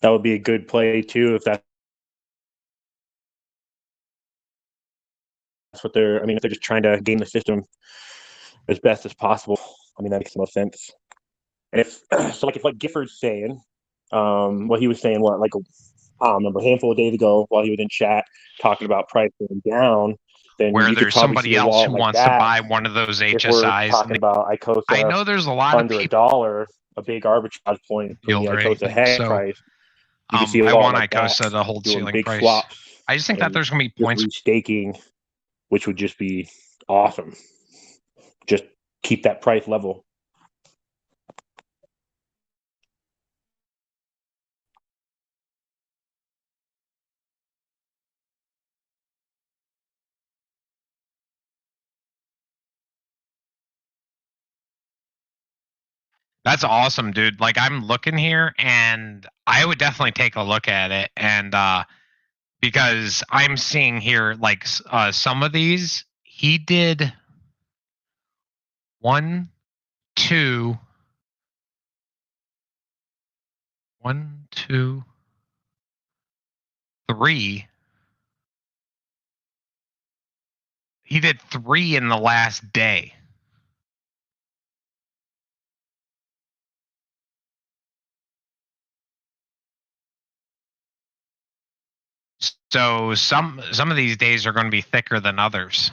that would be a good play too if that's what they're. I mean, if they're just trying to game the system as best as possible, I mean that makes the most sense. And if so, like if like Gifford's saying, what he was saying, what like I don't remember a handful of days ago while he was in chat talking about price going down, then where you could there's probably see somebody a else who wallet like wants to that buy one of those if we're HSIs. talking And about I Icosa know there's a lot of under a people dollar, a big arbitrage point from the yield rate. Icosa head So price. You could see a I wallet want like that Icosa to hold doing ceiling big price. swaps I just think that and there's going to be just points. restaking, which would just be awesome. Just keep that price level. That's awesome, dude. Like I'm looking here and I would definitely take a look at it. And because I'm seeing here like some of these, he did 1, 2, 1, 2, 3. He did 3 in the last day. So some of these days are going to be thicker than others.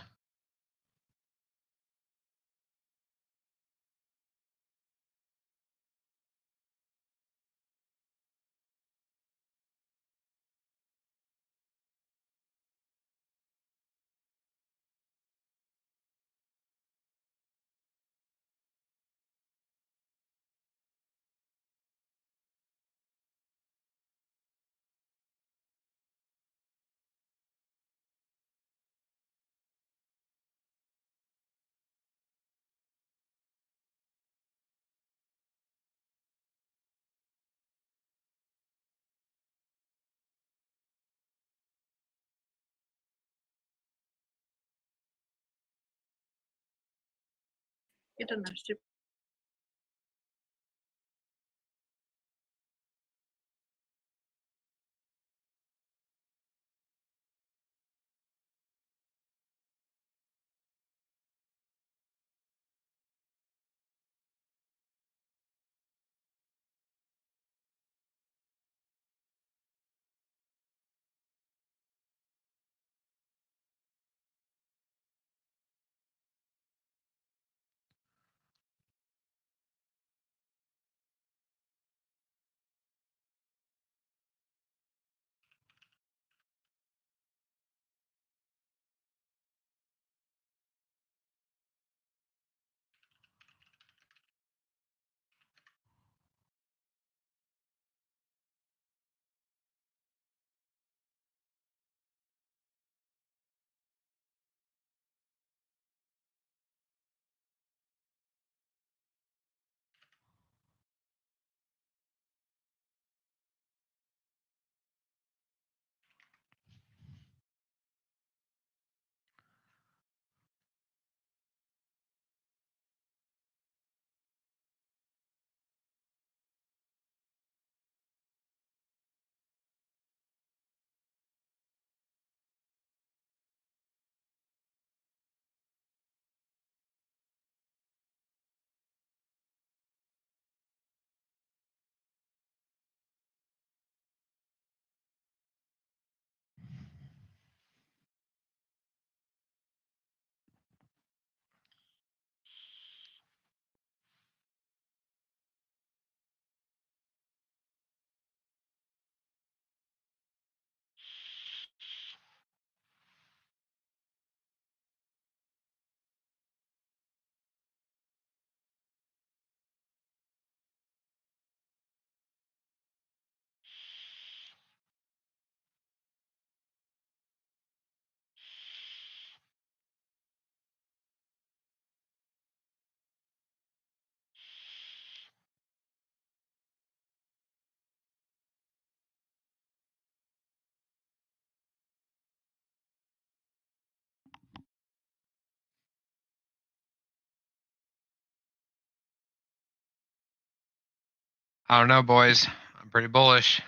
I don't know, boys. I'm pretty bullish.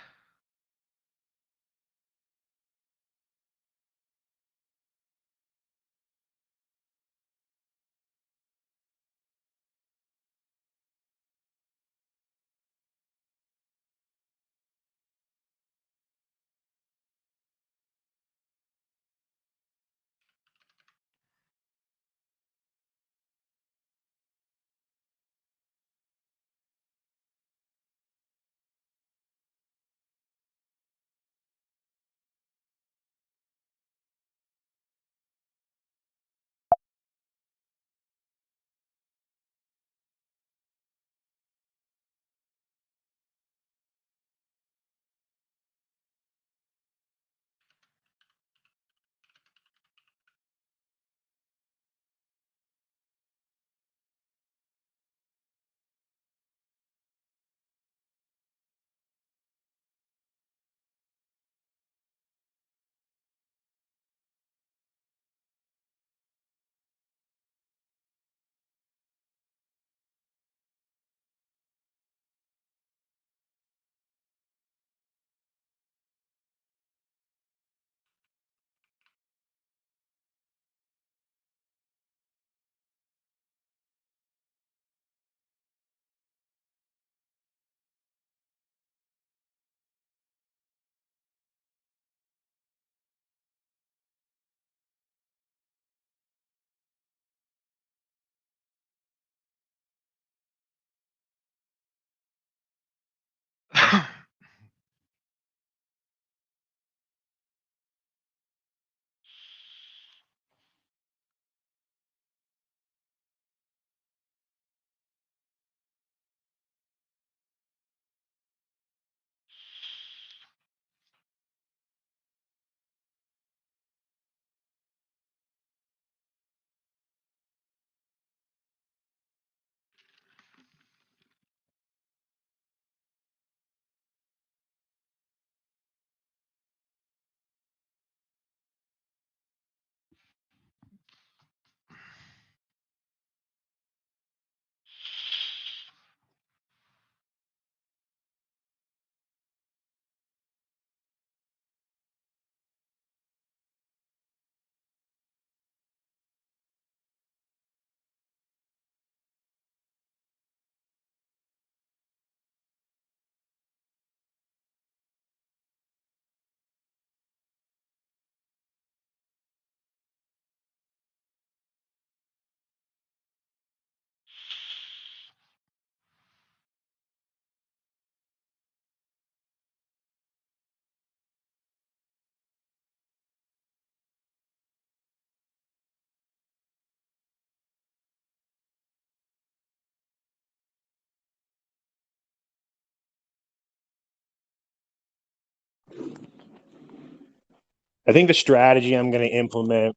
I think the strategy I'm going to implement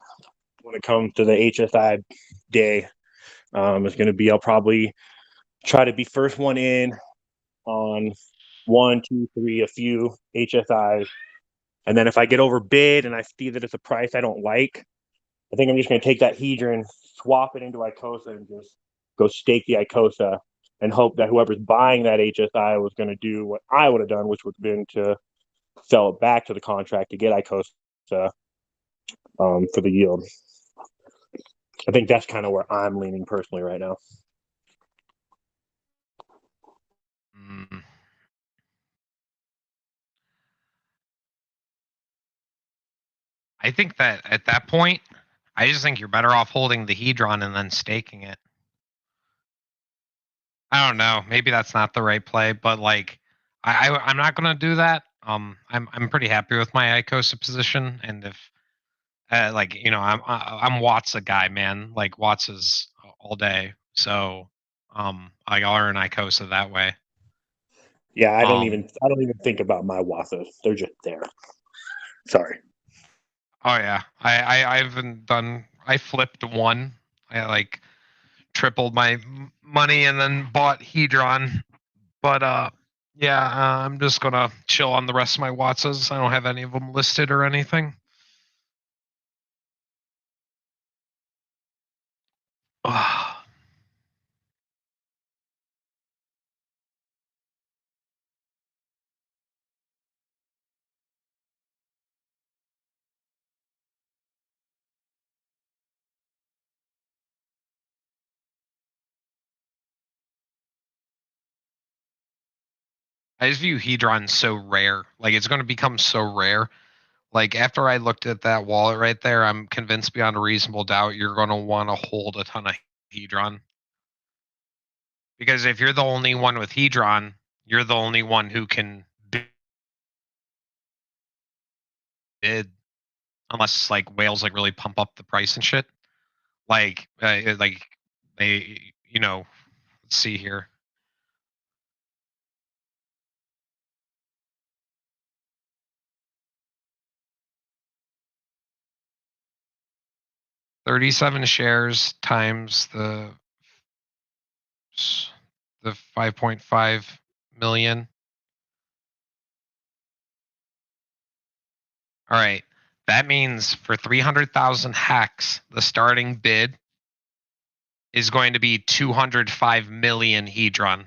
when it comes to the HSI day is going to be I'll probably try to be first one in on one, two, three, a few HSIs. And then if I get overbid and I see that it's a price I don't like, I think I'm just going to take that hedron, swap it into Icosa, and just go stake the Icosa and hope that whoever's buying that HSI was going to do what I would have done, which would have been to sell it back to the contract to get Icosa for the yield. I think that's kind of where I'm leaning personally right now. Mm. I think that at that point, I just think you're better off holding the hedron and then staking it. I don't know. Maybe that's not the right play, but like, I'm not gonna do that. I'm pretty happy with my Icosa position, and if like I'm Watts a guy, man. Like Watts is all day, so I'll earn Icosa that way. Yeah, Um, I don't even think about my Wasos. They're just there. Sorry. oh yeah, I haven't done. I flipped one. I like tripled my money and then bought Hedron. But yeah, I'm just gonna chill on the rest of my Wattses. I don't have any of them listed or anything. I just view Hedron so rare. Like it's going to become so rare. Like after I looked at that wallet right there, I'm convinced beyond a reasonable doubt you're going to want to hold a ton of Hedron. Because if you're the only one with Hedron, you're the only one who can bid, unless like whales like really pump up the price and shit. Like they, let's see here. $37 shares times the 5.5 million. All right. That means for 300,000 hacks, the starting bid is going to be 205 million Hedron.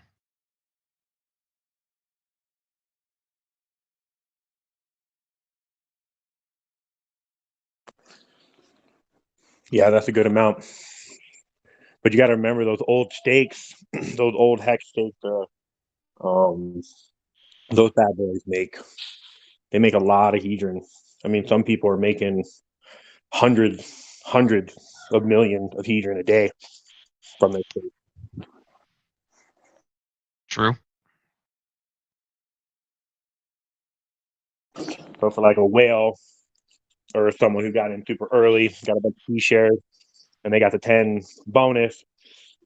Yeah, that's a good amount. But you got to remember those old stakes, those old hex stakes. Um, those bad boys make a lot of hedron. I mean, some people are making hundreds of millions of hedron a day from this state. True. So for like a whale or someone who got in super early, got a bunch of P shares, and they got the 10 bonus.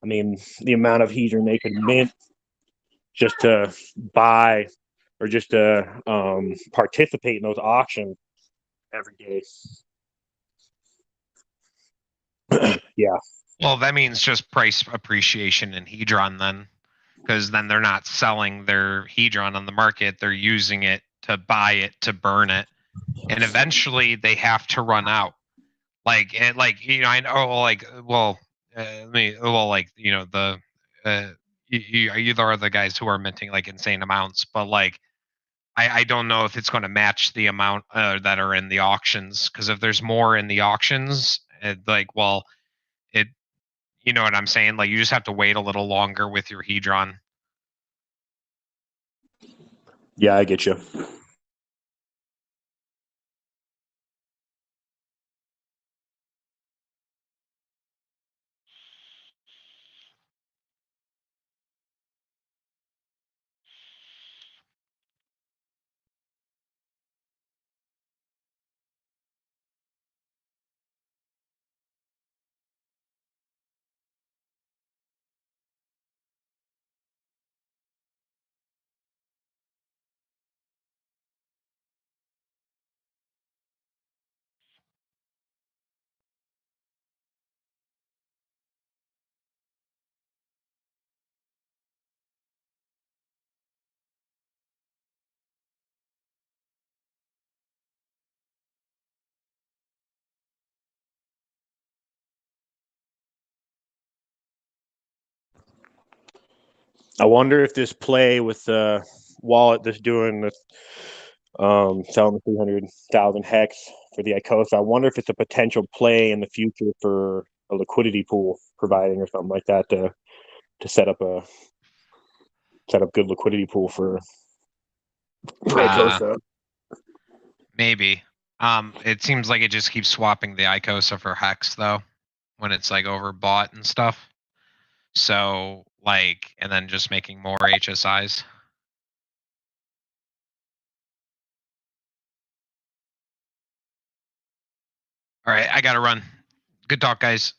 I mean, the amount of hedron they could mint just to buy or just to participate in those auctions every day. Yeah. Well, that means just price appreciation in Hedron then, because then they're not selling their Hedron on the market; they're using it to buy it to burn it, and eventually they have to run out. I know, the you are the guys who are minting like insane amounts, but like I don't know if it's going to match the amount that are in the auctions, because if there's more in the auctions, it you know what I'm saying? Like you just have to wait a little longer with your Hedron. Yeah, I get you. I wonder if this play with the wallet that's doing the selling the 300,000 hex for the Icosa. I wonder if it's a potential play in the future for a liquidity pool providing or something like that to set up good liquidity pool for Uh, Icosa. Maybe. It seems like it just keeps swapping the Icosa for Hex though, when it's like overbought and stuff. So and then just making more HSIs. All right, I gotta run. Good talk, guys.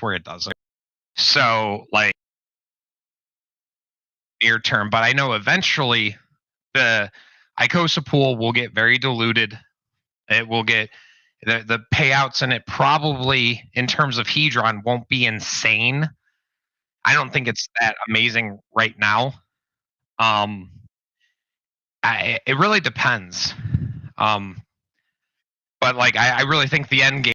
where it doesn't. So like near term, but I know eventually the Icosa pool will get very diluted. It will get the payouts in it probably in terms of Hedron won't be insane. I don't think it's that amazing right now. Um, it really depends. Um, but like I really think the end game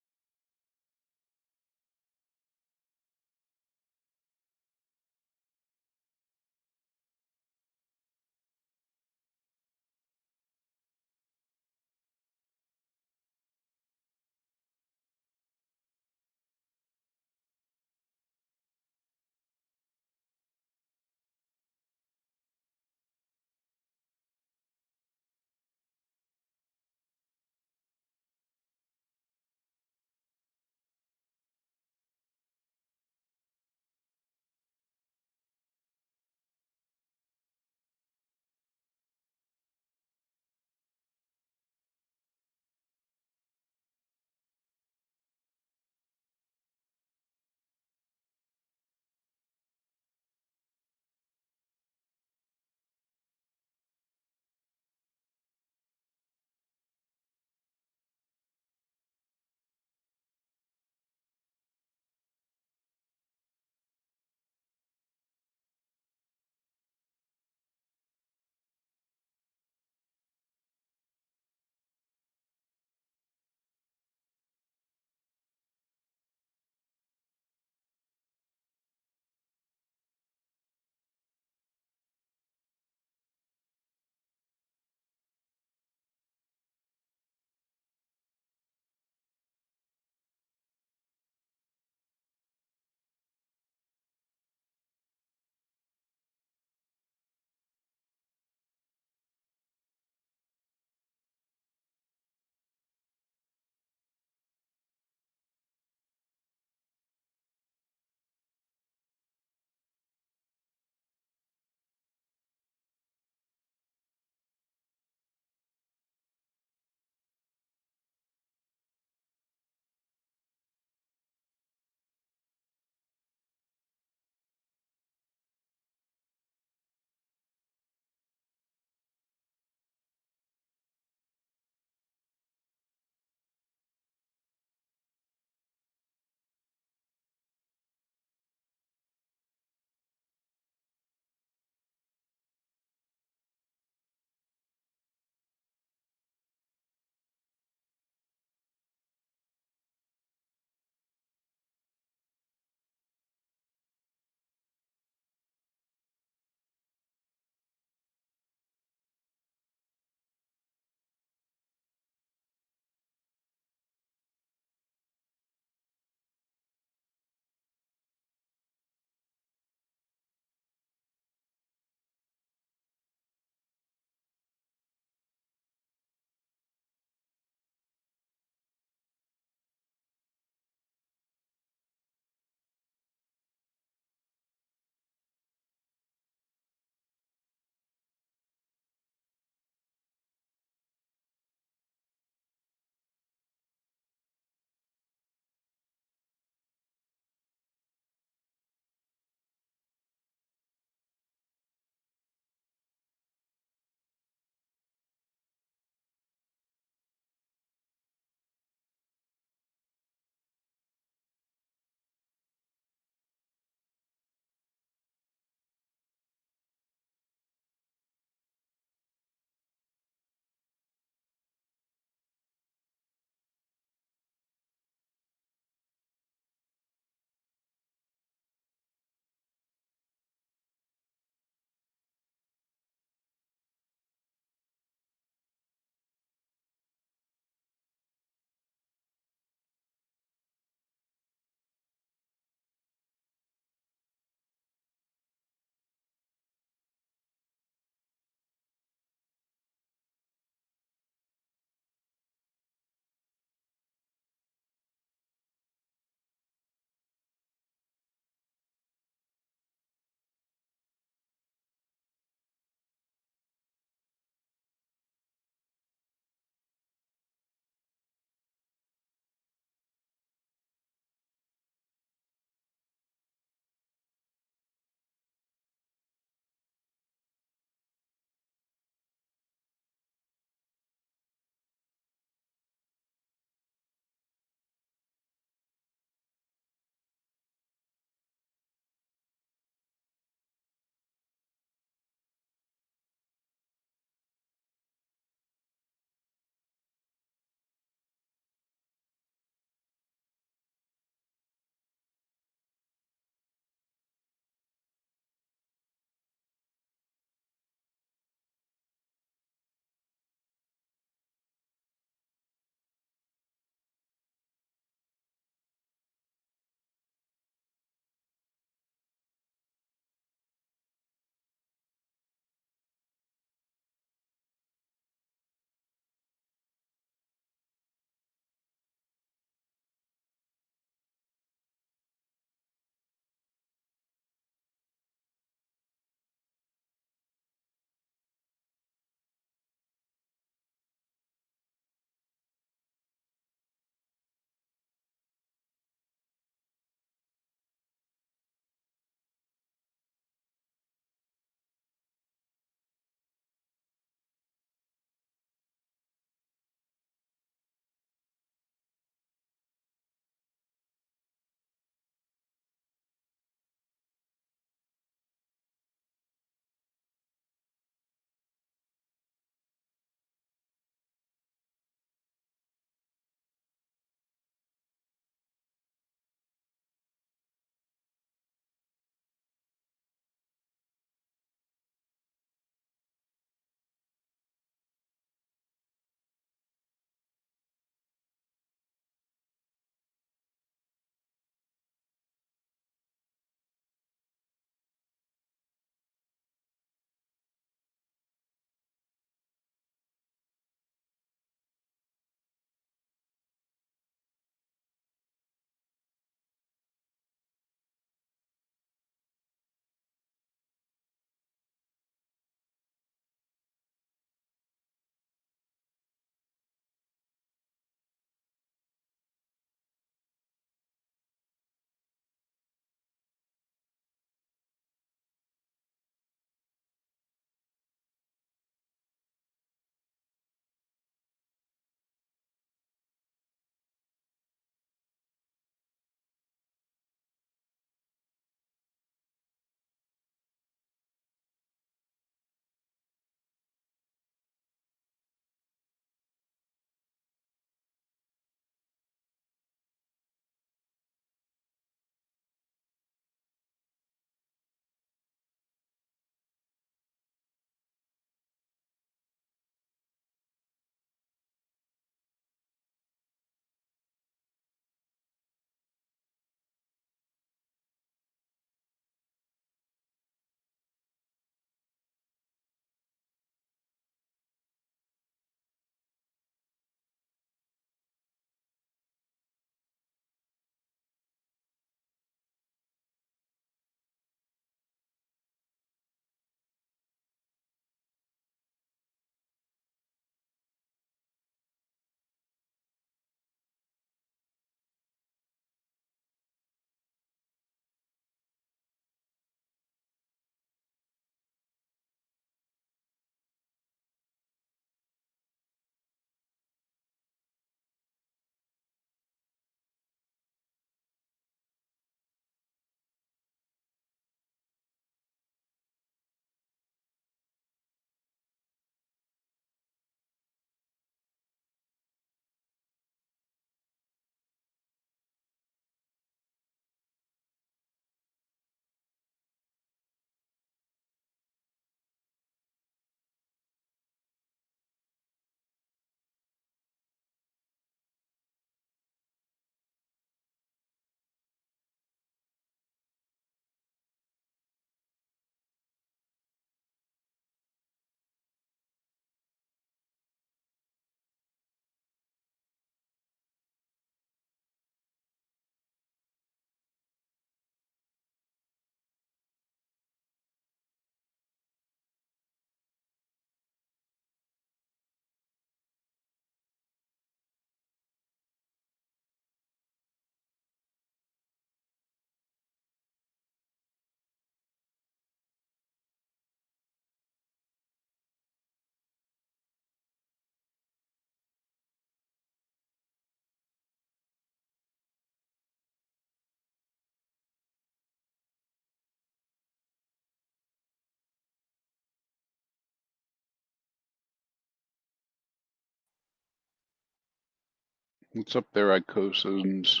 What's up there, Icosans?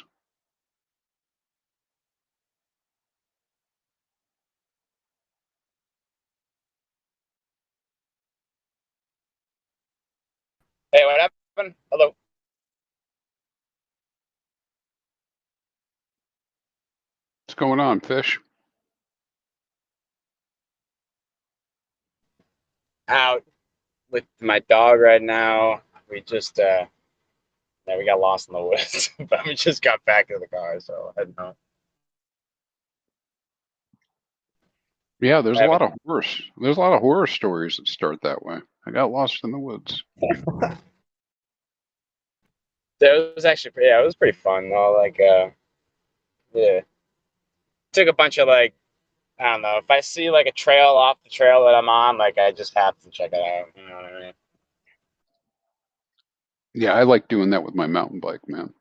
Hey, what happened? Hello. What's going on, Fish? Out with my dog right now. We just yeah, we got lost in the woods, but we just got back to the car, so I don't know. Yeah, What there's a lot of horror stories that start that way. I got lost in the woods. It was actually yeah, it was pretty fun though. Like yeah, took a bunch of like I don't know if I see like a trail off the trail that I'm on, like I just have to check it out. You know what I mean? Yeah, I like doing that with my mountain bike, man.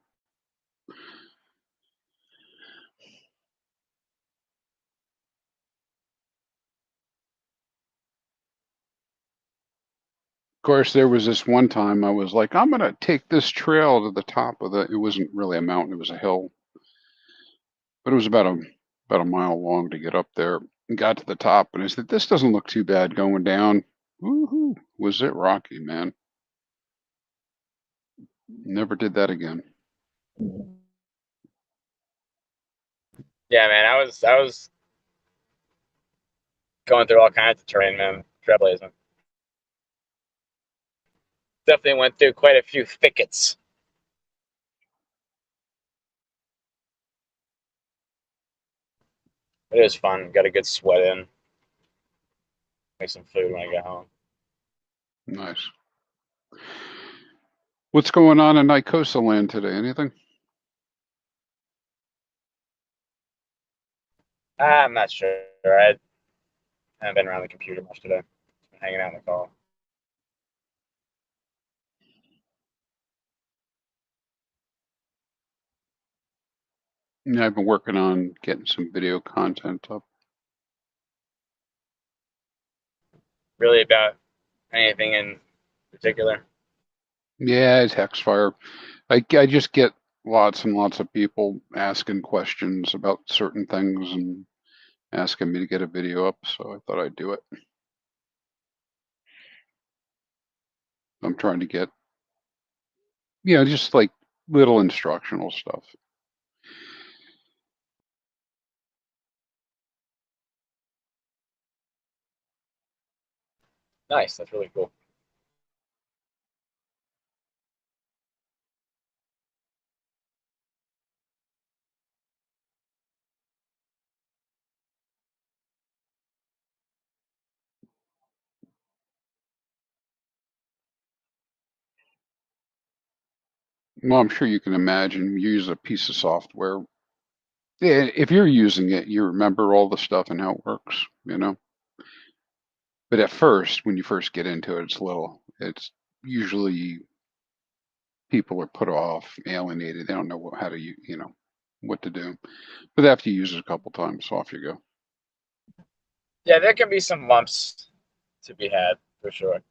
Of course, there was this one time I was like, I'm gonna take this trail to the top of it wasn't really a mountain, it was a hill, but it was about a mile long to get up there. And got to the top and I said, this doesn't look too bad going down. Woohoo! Was it rocky, man? Never did that again. Yeah, man. I was going through all kinds of terrain, man. Trailblazing. Definitely went through quite a few thickets. It was fun. Got a good sweat in. Make some food when I get home. Nice. What's going on in Icosa land today? Anything? I'm not sure. I haven't been around the computer much today. Just been hanging out in the call. Yeah, I've been working on getting some video content up. Really about anything in particular? Yeah, it's Hexfire. I just get lots and lots of people asking questions about certain things and asking me to get a video up, so I thought I'd do it. I'm trying to get, just like little instructional stuff. Nice. That's really cool. Well, I'm sure you can imagine you use a piece of software. Yeah, if you're using it, you remember all the stuff and how it works. But at first, when you first get into it, it's usually people are put off, alienated. They don't know how to, what to do. But after you use it a couple times, off you go. Yeah, there can be some lumps to be had for sure.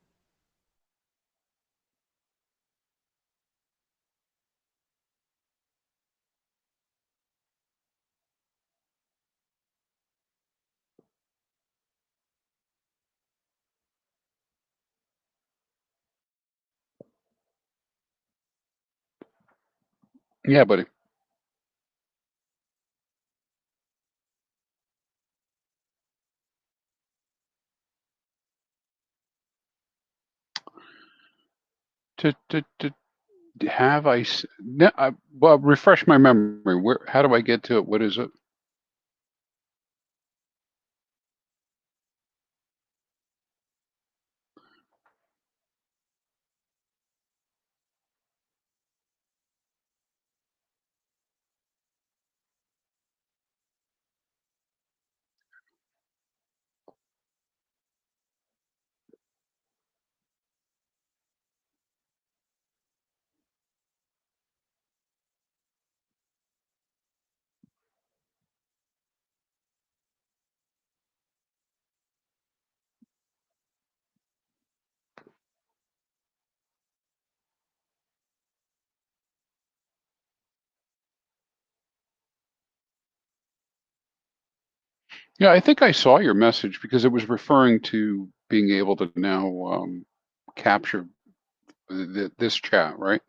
Yeah, buddy. To have I, s- no, I well refresh my memory. How do I get to it? What is it? Yeah, I think I saw your message because it was referring to being able to now capture this chat, right?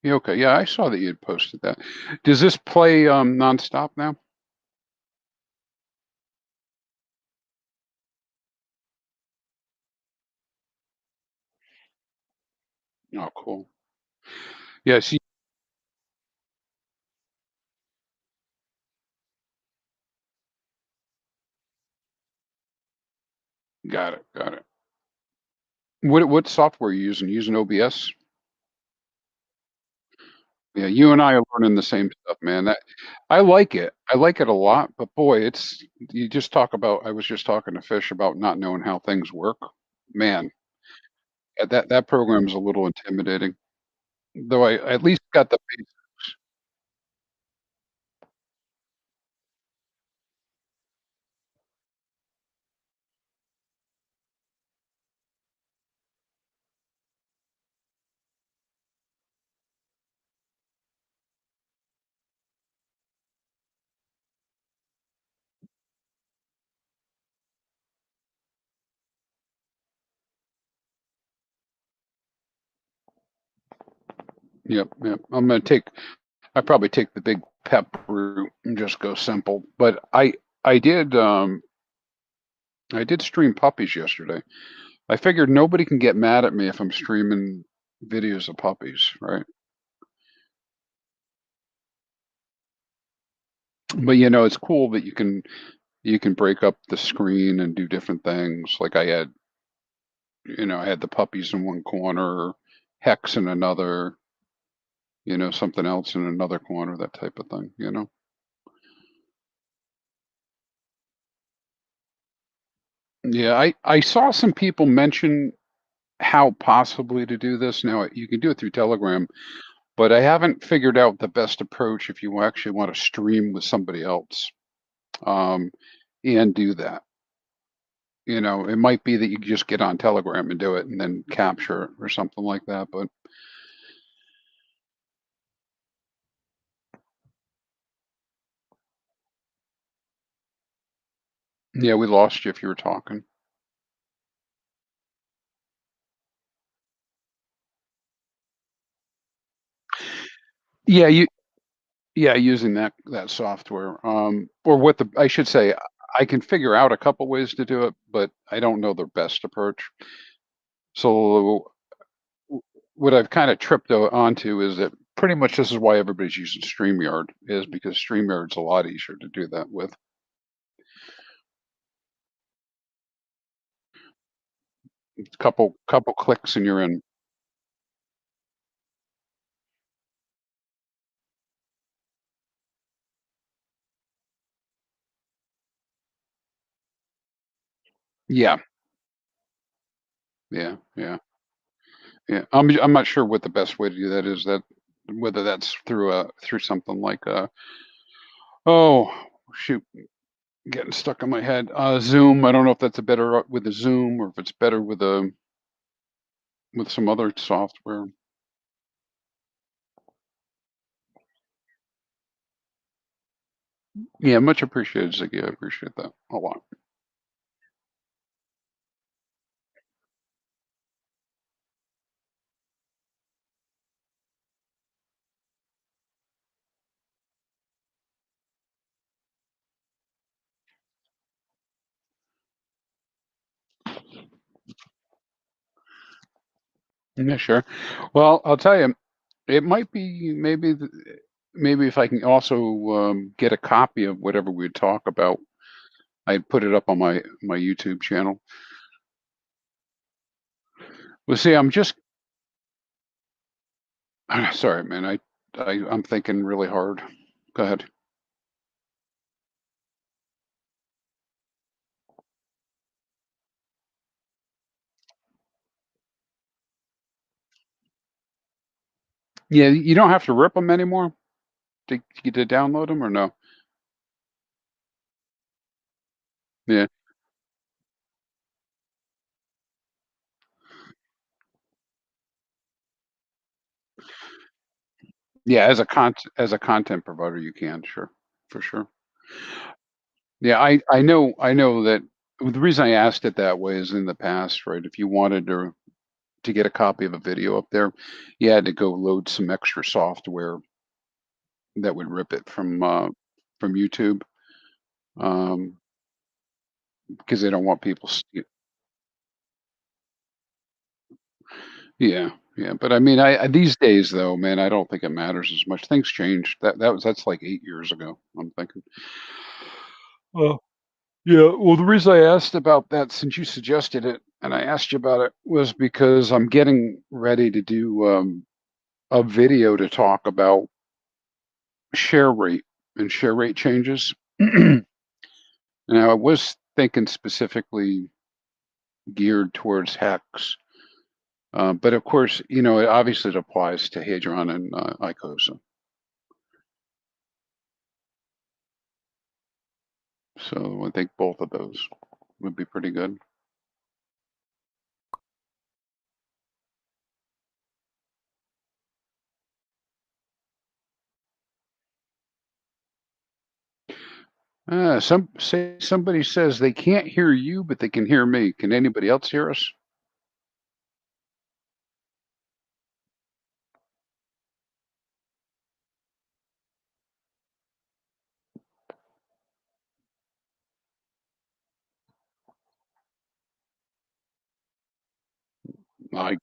Yeah, okay. Yeah, I saw that you had posted that. Does this play nonstop now? Oh, cool. Yeah, see, got it, got it. What software are you using? Using OBS? Yeah, you and I are learning the same stuff, man. That I like it. I like it a lot, but boy, it's you just talk about I was just talking to Fish about not knowing how things work. Man, that program is a little intimidating. Though I at least got the basics. Yep, yep. I probably take the big pep route and just go simple. But I did stream puppies yesterday. I figured nobody can get mad at me if I'm streaming videos of puppies, right? But it's cool that you can break up the screen and do different things. Like I had the puppies in one corner, Hex in another, something else in another corner, that type of thing. Yeah, I saw some people mention how possibly to do this. Now you can do it through Telegram, but I haven't figured out the best approach if you actually want to stream with somebody else, um, and do that. It might be that you just get on Telegram and do it and then capture it or something like that. But yeah, we lost you if you were talking. Yeah, using that software, or what I should say, I can figure out a couple ways to do it, but I don't know the best approach. So what I've kind of tripped onto is that pretty much this is why everybody's using StreamYard is because StreamYard's a lot easier to do that with. Couple clicks and you're in. Yeah, yeah, yeah, yeah. I'm not sure what the best way to do that is. That whether that's through something like oh shoot, getting stuck in my head. Zoom. I don't know if that's a better with a Zoom or if it's better with some other software. Yeah, much appreciated, Ziggy. I appreciate that a lot. Yeah, sure. Well, I'll tell you, it might be maybe if I can also get a copy of whatever we talk about, I'd put it up on my YouTube channel. Well, see, I'm just sorry, man. I'm thinking really hard. Go ahead. Yeah, you don't have to rip them anymore to download them or no? Yeah, yeah. As a content provider, you can sure for sure. Yeah, I know that the reason I asked it that way is in the past, right? If you wanted to get a copy of a video up there, you had to go load some extra software that would rip it from YouTube, um, because they don't want people. Yeah, yeah, but I mean, these days though, man, I don't think it matters as much. Things changed. That's like 8 years ago. I'm thinking. Well, yeah. Well, the reason I asked about that, since you suggested it, and I asked you about it, was because I'm getting ready to do a video to talk about share rate and share rate changes. Now, I was thinking specifically geared towards hex, but of course, it obviously it applies to Hadron and Icosa. So I think both of those would be pretty good. Somebody says they can't hear you, but they can hear me. Can anybody else hear us? I